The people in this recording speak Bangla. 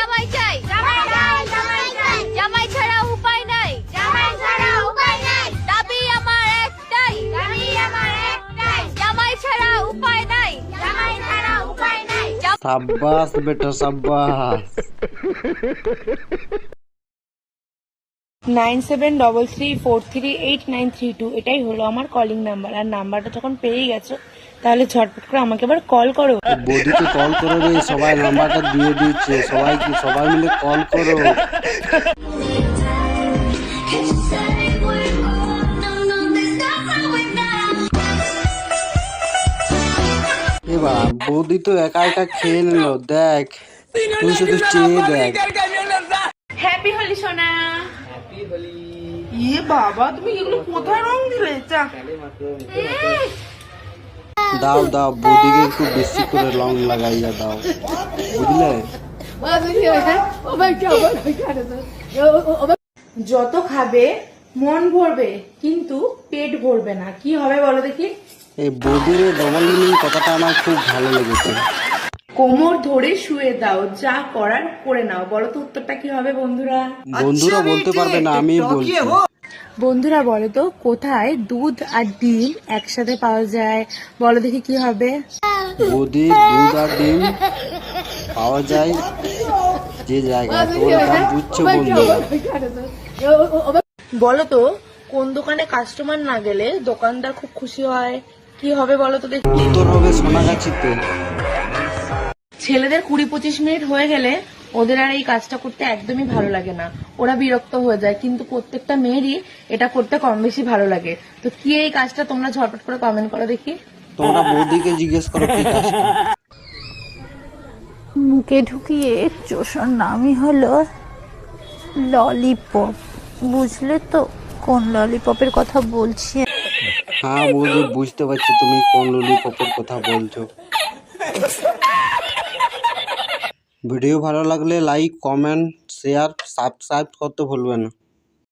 জামাই চাই, জামাই চাই, জামাই চাই, জামাই ছাড়া উপায় নাই, জামাই ছাড়া উপায় নাই, দাবি আমার একটাই, দাবি আমার একটাই, জামাই ছাড়া উপায় নাই, জামাই ছাড়া উপায় নাই। সাব্বাস বেটা সাব্বাস। 9733438932 এটাই হলো আমার কলিং নাম্বার। আর নাম্বারটা যখন পেয়ে গেছো তাহলে ঝটপট করে আমাকে আবার কল করো। বৌদিকে কল করো রে, সবাই নাম্বারটা দিয়ে দিচ্ছে, সবাই মিলে কল করো। এবার বৌদি তো একা একা খেয়ে নিল, দেখ তুই শুধু চেয়ে দেখ। হ্যাপি হোলি সোনা। ইয়ে বাবা, তুমি এগুলো কোথায় রং দিলে? চা দাও দাও, বৌদিকে একটু বেশি করে রং লাগাইয়া দাও, বুঝলে? যত খাবে মন ভরবে কিন্তু পেট ভরবে না, কি হবে বলো দেখি? এই বৌদির ডবল মিনিং কথাটা আমার খুব ভালো লেগেছে। কোমর ধরে শুয়ে দাও, যা করার করে নাও। বলো তো উত্তরটা কি হবে বন্ধুরা? বন্ধুরা বলতে পারবে না, আমি বলছি। বন্ধুরা বলো তো কোথায় দুধ আর ডিম একসাথে পাওয়া যায়? বলো দেখি কি হবে? বৌদি দুধ আর ডিম পাওয়া যায় যে জায়গায়, তোমরা তা বুঝছো বন্ধুরা। বলো তো কোন দোকানে কাস্টমার না গেলে দোকানদার খুব খুশি হয়? কি হবে বলো তো দেখি? উত্তর হবে সোনাগাছিতে। ছেলেদের 20-25 মিনিট হয়ে গেলে ওদের আর এই কাজটা করতে একদমই ভালো লাগে না, ওরা বিরক্ত হয়ে যায়। কিন্তু প্রত্যেকটা মেয়েরই এটা করতে কম বেশি ভালো লাগে। তো কি এই কাজটা? তোমরা ঝটপট করে কমেন্ট করো দেখি। তোমরা বৌদিকে জিজ্ঞেস করো কি কাজটা। মুখে ঢুকিয়ে চোষার নামই হলো ললিপপ। বুঝলে তো কোন ললিপপের কথা বলছি? হ্যাঁ বৌদি, বুঝতে পারছি তুমি কোন ললিপপের কথা বলছো। ভিডিও ভালো লাগলে লাইক, কমেন্ট, শেয়ার, সাবস্ক্রাইব করতে ভুলবেন না।